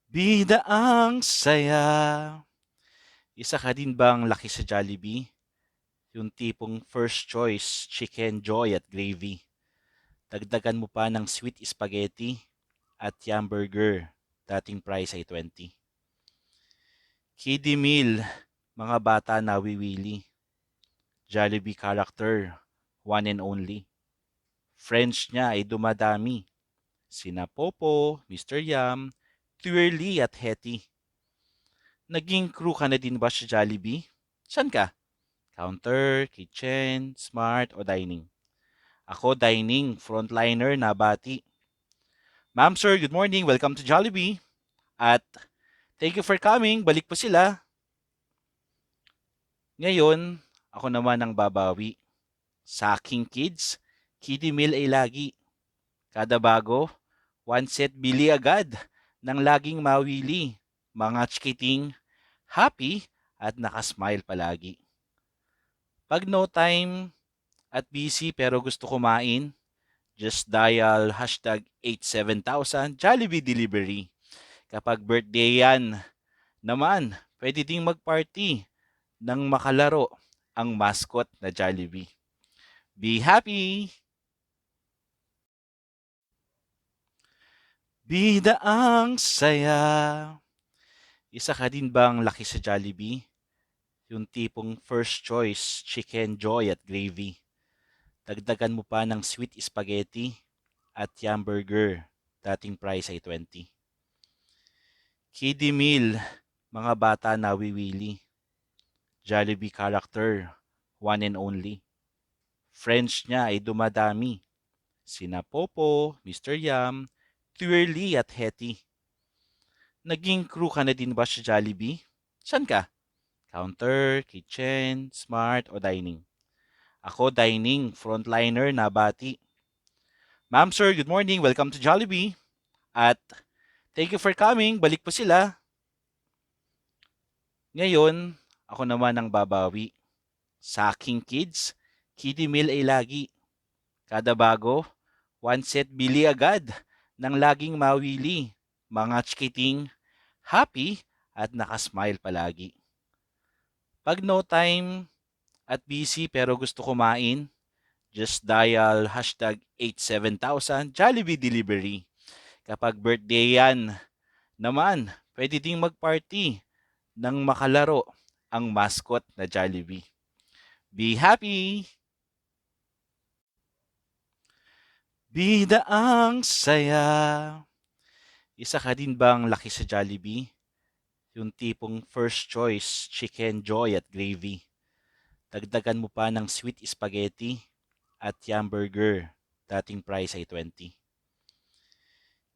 Bida ang saya. Isa ka din bang laki sa Jollibee? Yung tipong first choice, chicken joy at gravy. Dagdagan mo pa ng sweet spaghetti at yum burger. Dating price ay 20. Kiddie meal, mga bata nawiwili. Jollibee character, one and only. Friends niya ay dumadami. Sina Popo, Mr. Yam, Twirly at Hetty. Naging crew ka na din ba sa Jollibee? San ka? Counter, kitchen, smart o dining? Ako dining, frontliner na bati. Ma'am sir, good morning. Welcome to Jollibee. At thank you for coming. Balik po sila. Ngayon, ako naman ang babawi. Sa aking kids, kiddie meal ay lagi. Kada bago, one set bili agad nang laging mawili. Mga chikiting, happy at nakasmile palagi. Pag no time at busy pero gusto kumain, just dial hashtag 87000 Jollibee Delivery. Kapag birthday yan, naman, pwede ding magparty nang makalaro ang mascot na Jollibee. Be happy! Bida ang saya. Isa ka din bang laki sa Jollibee? Yung tipong first choice, chicken joy at gravy. Dagdagan mo pa ng sweet spaghetti at yum burger. Dating price ay 20. Kiddie meal, mga bata nawiwili. Jollibee character, one and only. Friends niya ay dumadami. Sina Popo, Mr. Yam, Twirly at Hetty. Naging crew ka na din ba sa Jollibee? San ka? Counter, kitchen, smart o dining? Ako dining, frontliner na bati. Ma'am sir, good morning. Welcome to Jollibee. At thank you for coming. Balik po sila. Ngayon, ako naman ang babawi. Sa aking kids, kiddie meal ay lagi. Kada bago, one set bili agad nang laging mawili. Mga chikiting, happy at nakasmile palagi. Pag no time at busy pero gusto kumain, just dial hashtag 87000 Jollibee Delivery. Kapag birthday yan, naman, pwede ding magparty nang makalaro ang mascot na Jollibee. Be happy! Bida ang saya. Isa ka din bang laki sa Jollibee? Yung tipong first choice, chicken joy at gravy. Dagdagan mo pa ng sweet spaghetti at yum burger. Dating price ay 20.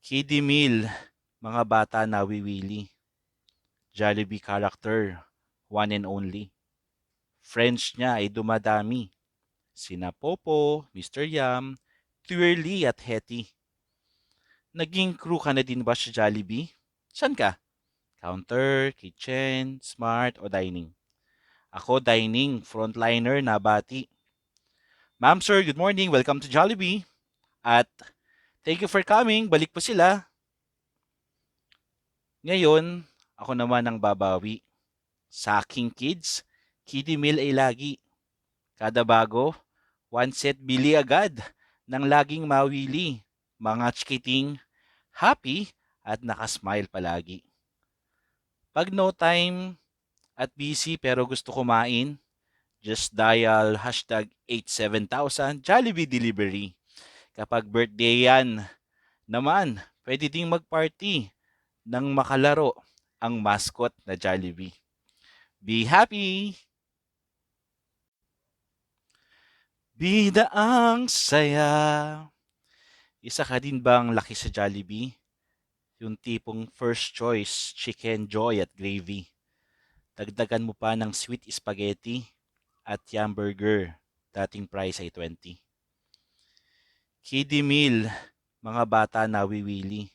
Kiddie meal, mga bata nawiwili. Jollibee character, one and only. Friends niya ay dumadami. Sina Popo, Mr. Yam, Twirly at Hetty. Naging crew ka na din ba sa Jollibee? San ka? Counter, kitchen, smart o dining? Ako dining, frontliner na bati. Ma'am sir, good morning. Welcome to Jollibee. At thank you for coming. Balik po sila. Ngayon, ako naman ang babawi. Sa aking kids, kiddie meal ay lagi. Kada bago, one set bili agad nang laging mawili. Mga chikiting, happy at nakasmile palagi. Pag no time at busy pero gusto kumain, just dial hashtag 87000 Jollibee Delivery. Kapag birthday yan, naman, pwede ding magparty nang makalaro ang mascot na Jollibee. Be happy! Bida ang saya. Isa ka din bang laki sa Jollibee? Yung tipong first choice, chicken joy at gravy. Dagdagan mo pa ng sweet spaghetti at yum burger. Dating price ay 20. Kiddie meal, mga bata nawiwili.